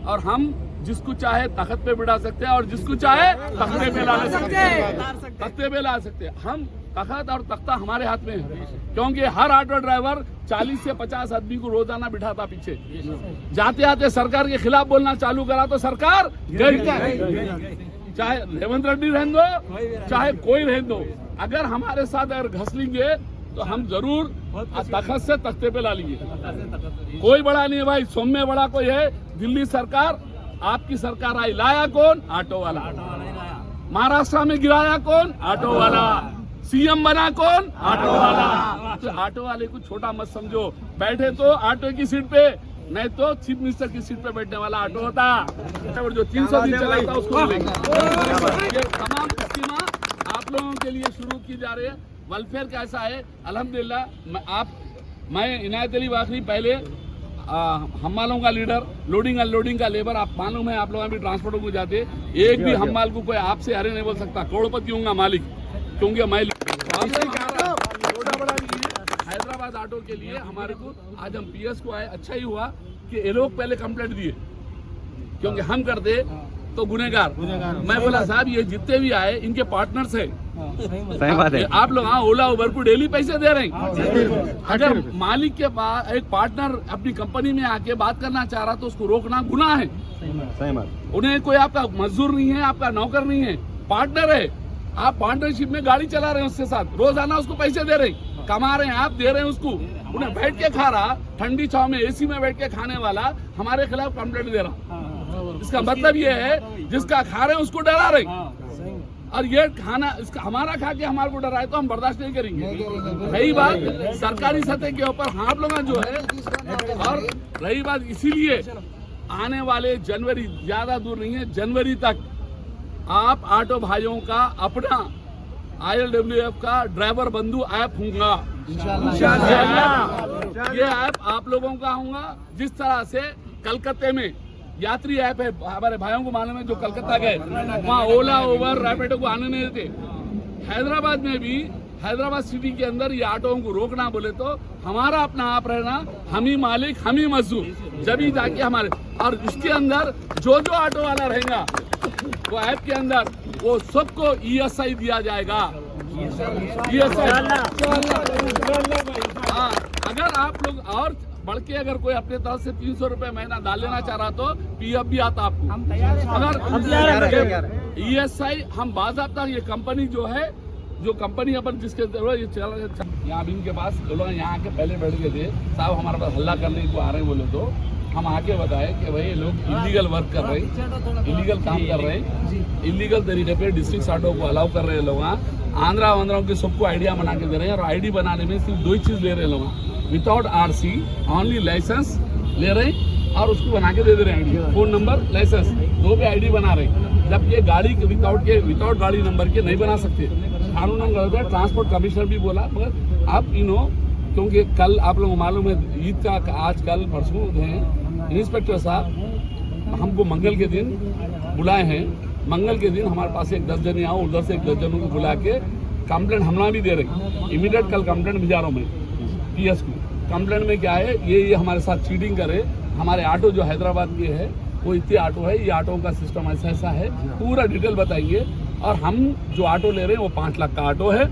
और हम जिसको चाहे तख्त पे बिठा सकते हैं और जिसको चाहे तख्ते पे ला सकते हैं, तख्ते पे ला सकते हैं। हम तख्त और तख्ता हमारे हाथ में है, क्योंकि हर ऑटो ड्राइवर 40 से 50 आदमी को रोजाना बिठाता पीछे। जाते आते सरकार के खिलाफ बोलना चालू करा तो सरकार गई, चाहे रेवंत रेड्डी रहने दो चाहे कोई रहने दो। अगर हमारे साथ अगर घस लेंगे तो हम जरूर तख्त से तख्ते पे ला लेंगे। कोई बड़ा नहीं है भाई, सौम्य बड़ा कोई है। दिल्ली सरकार, आपकी सरकार आई, लाया कौन? ऑटो वाला। महाराष्ट्र में गिराया कौन? ऑटो वाला। सीएम बना कौन? ऑटो वाला। तो ऑटो वाले को छोटा मत समझो, बैठे तो ऑटो की सीट पे, नहीं तो चीफ मिनिस्टर की सीट पे बैठने वाला ऑटो होता, और जो 300 दिन चलाता उसको मिलेगा। ये तमाम स्कीम आप लोगों के लिए शुरू की जा रही है। वेलफेयर कैसा है? अल्हम्दुलिल्लाह। मैं इनायत अली वाकरी, पहले हम्मालों का लीडर, लोडिंग अनलोडिंग का लेबर, आप मालूम है, आप लोग भी ट्रांसपोर्टों को जाते, एक भी हम्माल को कोई आपसे हरे नहीं बोल सकता, करोड़पति होऊंगा मालिक, क्योंकि मैं छोटा बड़ा नहीं है। हैदराबाद ऑटो के लिए हमारे को आज हम पीएस को आए, अच्छा ही हुआ कि ये लोग पहले कंप्लेंट दिए, क्योंकि हम करते तो गुनेगार। मैं बोला साहब ये जितने भी आए इनके पार्टनर्स है, सही बात है। आप लोग ओला उबर को डेली पैसे दे रहे हैं। अगर मालिक के पास एक पार्टनर अपनी कंपनी में आके बात करना चाह रहा तो उसको रोकना गुनाह है। सही बात। उन्हें कोई आपका मजदूर नहीं है, आपका नौकर नहीं है, पार्टनर है। आप पार्टनरशिप में गाड़ी चला रहे हैं उसके साथ, रोजाना उसको पैसे दे रहे हैं, कमा रहे हैं, आप दे रहे हैं उसको। उन्हें बैठ के खा रहा, ठंडी छाव में एसी में बैठ के खाने वाला हमारे खिलाफ कंप्लेंट दे रहा। इसका मतलब ये है जिसका खा रहे हैं उसको डरा रहे, और ये खाना इसका हमारा खा के हमारे को डराए तो हम बर्दाश्त नहीं करेंगे। रही बात सरकारी सतह के ऊपर, आप लोग जो है, और रही बात इसीलिए आने वाले जनवरी, ज्यादा दूर नहीं है, जनवरी तक आप ऑटो भाइयों का अपना ILWF का ड्राइवर बंधु ऐप होगा। ये ऐप आप लोगों का होगा। जिस तरह से कलकत्ते में यात्री ऐप है, हमारे भाइयों को मालूम है, जो कलकत्ता गए वहाँ ओला उबर रैपिडो को आने नहीं देते। हैदराबाद में भी, हैदराबाद सिटी के अंदर ये ऑटोओं को रोकना बोले तो हमारा अपना आप रहना, हम ही मालिक हम ही मजदूर, जब ही जाके हमारे। और इसके अंदर जो जो ऑटो वाला रहेगा वो ऐप के अंदर वो सबको ESI दिया जाएगा। ESI। हाँ, अगर आप लोग और बढ़ के अगर कोई अपने तरफ से 300 रुपए महीना डाल लेना चाह रहा तो PF भी आता आपको। अगर ESI हम बाज़ाब्ता, ये कंपनी जो है, जो कंपनी अपन जिसके ये चल, यहाँ भी इनके पास लोग यहाँ आके पहले बैठ गए थे, साहब हमारे पास हल्ला करने को आ रहे हैं बोले तो हम आके बताए कि भाई ये लोग इलीगल वर्क कर रहे हैं, इलीगल काम कर रहे हैं, इलीगल तरीके पे डिस्ट्रिक्ट ऑटो को अलाउ कर रहे हैं लोग। आंध्रा के सबको आइडिया बना के दे रहे हैं, और आईडी बनाने में सिर्फ 2 ही चीज ले रहे हैं लोग, विदाउट RC, ओनली लाइसेंस ले रहे हैं और उसको बना के दे दे रहे हैं, फोन नंबर लाइसेंस 2 पे आईडी बना रहे हैं। जब ये गाड़ी के विदाउट गाड़ी नंबर के नहीं बना सकते, कानून गलत है। ट्रांसपोर्ट कमिश्नर भी बोला, मगर आप क्योंकि कल आप लोगों को मालूम है ईद का, आज कल परसों हैं, इंस्पेक्टर साहब हमको मंगल के दिन बुलाए हैं। मंगल के दिन हमारे पास एक 10 जन आओ, उधर से एक 10 जनों को बुला के कंप्लेंट हमला भी दे रहे, इमीडिएट कल कंप्लेंट भिजा रहा हूँ मैं PS को। कंप्लेंट में क्या है, ये हमारे साथ चीटिंग करे, हमारे ऑटो जो हैदराबाद के है वो इतने ऑटो है, ये ऑटो का सिस्टम ऐसा है, पूरा डिटेल बताइए। और हम जो ऑटो ले रहे हैं वो 5 लाख का ऑटो है,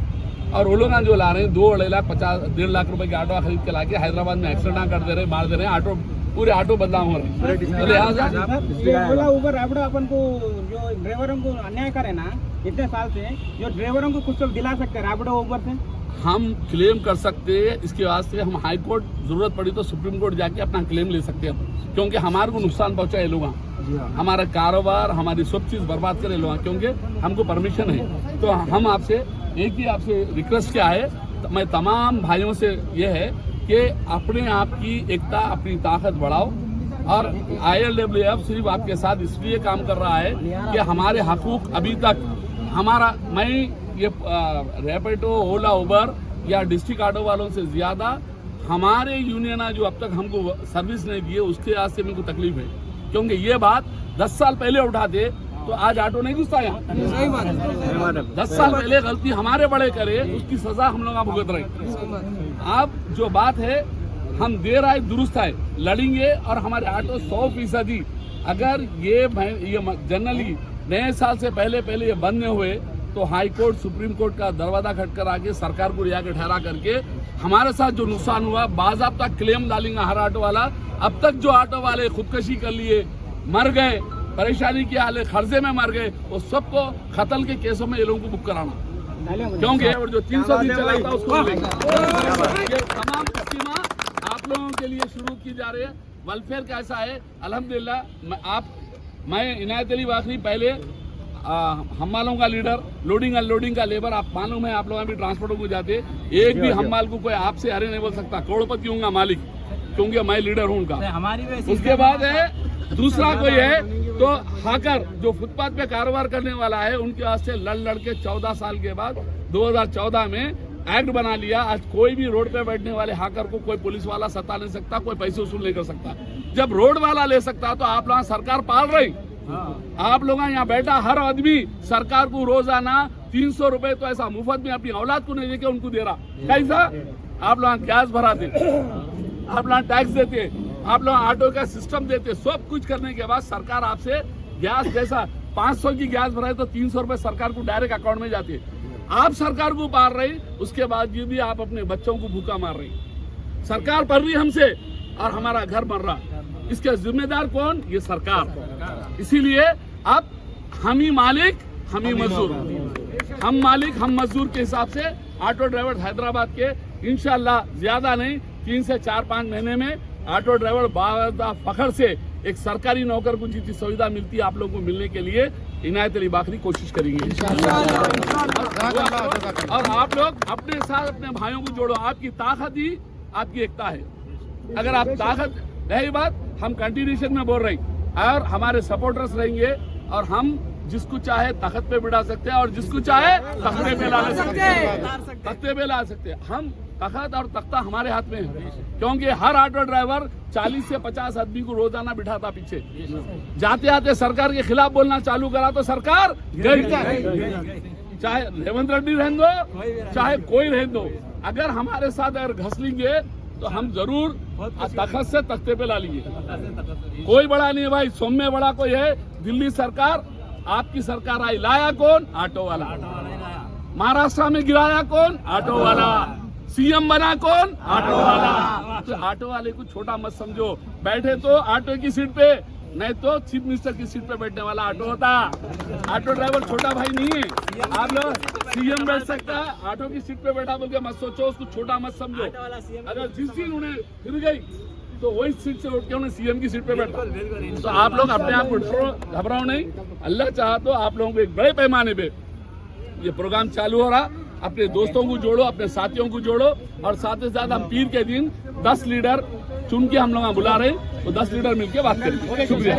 और वो लोग जो ला रहे हैं 2 अढ़ाई लाख 50 1.5 लाख रुपए के ऑटो खरीद के लाके हैदराबाद में एक्सीडेंट कर दे रहे, मार दे रहे हैं, ऑटो पूरे ऑटो बदनाम हो रहे हैं। ओला उबर रैपिडो अपन को जो ड्राइवरों को अन्याय करे ना इतने साल से, जो ड्राइवरों को कुछ तो दिला सकते हैं रैपिडो उबर से, हम क्लेम कर सकते हैं। इसके वास्ते हम हाई कोर्ट, जरूरत पड़ी तो सुप्रीम कोर्ट जाके अपना क्लेम ले सकते हैं, क्योंकि हमारे को नुकसान पहुंचा है लोग, हमारा कारोबार, हमारी सब चीज बर्बाद करे लोग, क्योंकि हमको परमिशन है। तो हम आपसे एक ही आपसे रिक्वेस्ट क्या है, मैं तमाम भाइयों से ये है कि अपने आप की एकता, अपनी ताकत बढ़ाओ। और ILWF सिर्फ आपके साथ इसलिए काम कर रहा है कि हमारे हकूक अभी तक हमारा, मैं ये रैपिडो, ओला, उबर या डिस्ट्रिक्ट ऑटो वालों से ज्यादा हमारे यूनियन जो अब तक हमको सर्विस नहीं दी है उसके आज से मेरे को तकलीफ है, क्योंकि ये बात 10 साल पहले उठाते तो आज ऑटो नहीं घुसता यहाँ। सही बात है। 10 साल पहले गलती हमारे बड़े करे, उसकी सजा हम लोग भुगत रहे। अब जो बात है हम दे रहा है दुरुस्त है, लड़ेंगे और हमारे ऑटो 100% अगर ये जनरली नए साल से पहले ये बंद नहीं हुए तो हाई कोर्ट सुप्रीम कोर्ट का दरवाजा खटकर आके सरकार को रिहा के ठहरा करके हमारे साथ जो नुकसान हुआ बाज़ाब्ता क्लेम डालेंगे हर ऑटो वाला। अब तक जो ऑटो वाले खुदकशी कर लिए, मर गए, परेशानी के हाल खर्चे में मर गए, वो सबको कत्ल के केसों में ये लोगों को बुक कराना, क्योंकि और जो 300 दिन चला था उसको लेंगे। ये तमाम स्कीम आप लोगों के लिए शुरू की जा रही है। वेलफेयर कैसा है अल्हम्दुलिल्लाह। मैं इनायत अली वाकरी पहले हम मालों का लीडर, लोडिंग अनलोडिंग का लेबर, आप मालूम है आप लोग भी ट्रांसपोर्टों को जाते, एक भी हम माल को कोई आपसे अरे नहीं बोल सकता, करोड़पति हूँ मालिक, क्योंकि मैं लीडर हूँ उनका। उसके बाद है दूसरा कोई है तो हाकर जो फुटपाथ पे कारोबार करने वाला है, उनके वास्ते लड़ के 14 साल के बाद 2014 में एक्ट बना लिया। आज कोई भी रोड पे बैठने वाले हाकर को कोई पुलिस वाला सता नहीं सकता, कोई पैसे वसूल नहीं कर सकता। जब रोड वाला ले सकता तो आप लोग सरकार पाल रही, आप लोग यहाँ बैठा हर आदमी सरकार को रोजाना 300 रुपए तो ऐसा मुफ्त में अपनी औलाद को नहीं देके उनको दे रहा। कैसा? आप लोग गैस भराते, आप लोग टैक्स देते, आप लोग ऑटो का सिस्टम देते, सब कुछ करने के बाद सरकार आपसे गैस जैसा 500 की गैस भराए तो 300 रुपए सरकार को डायरेक्ट अकाउंट में जाती है। आप सरकार को पार रही, उसके बाद ये भी आप अपने बच्चों को भूखा मार रही। सरकार पढ़ रही हमसे और हमारा घर मर रहा, इसके जिम्मेदार कौन? ये सरकार। इसीलिए अब हम ही मालिक हम ही मजदूर, हम मालिक हम मजदूर के हिसाब से ऑटो ड्राइवर हैदराबाद के इंशाल्लाह ज्यादा नहीं 3 से 4-5 महीने में ऑटो ड्राइवर बावजूद फखर से एक सरकारी नौकर को जितनी सुविधा मिलती है आप लोगों को मिलने के लिए इनायत अली बाकरी कोशिश करेंगे और आप लोग अपने साथ अपने भाइयों को जोड़ो। आपकी ताकत ही आपकी एकता है। अगर आप ताकत रही बात हम कंटिन्यूशन में बोल रहे और हमारे सपोर्टर्स रहेंगे और हम जिसको चाहे तख्त पे बिठा सकते हैं और जिसको चाहे तख्ते पे ला सकते हैं, तख्ते पे ला सकते हैं। हम तख्त और तख्ता हमारे हाथ में है, क्योंकि हर ऑटो ड्राइवर 40 से 50 आदमी को रोजाना बिठाता पीछे। जाते आते सरकार के खिलाफ बोलना चालू करा तो सरकार गई, चाहे रेवंत रेड्डी रहने दो चाहे कोई रहने दो। अगर हमारे साथ अगर घस लेंगे तो हम जरूर तख्त से तख्ते पे ला लेंगे। कोई बड़ा नहीं है भाई, सौम्य बड़ा कोई है। दिल्ली सरकार आपकी सरकार आई, लाया कौन? ऑटो वाला। महाराष्ट्र में गिराया कौन? ऑटो वाला। सीएम बना कौन? ऑटो वाला। तो ऑटो वाले को छोटा मत समझो, बैठे तो ऑटो की सीट पे, नहीं तो चीफ मिनिस्टर की सीट पे बैठने वाला ऑटो होता। ऑटो ड्राइवर छोटा भाई नहीं है। आप लोग सीएम बैठ सकता है, ऑटो की सीट पे बैठा बोल के मत सोचो, उसको छोटा मत समझो। अगर जिस दिन उन्हें फिर गई तो वही सीट से उठ के उन्हें सीएम की सीट पे बैठा। तो आप लोग अपने आप को घबराओ नहीं। अल्लाह चाहा तो आप लोगों को एक बड़े पैमाने पे ये प्रोग्राम चालू हो रहा। अपने दोस्तों को जोड़ो, अपने साथियों को जोड़ो और साथ ही साथ हम पीर के दिन 10 लीडर चुन के हम लोग बुला रहे हैं, तो 10 लीडर मिलकर बात करेंगे। शुक्रिया।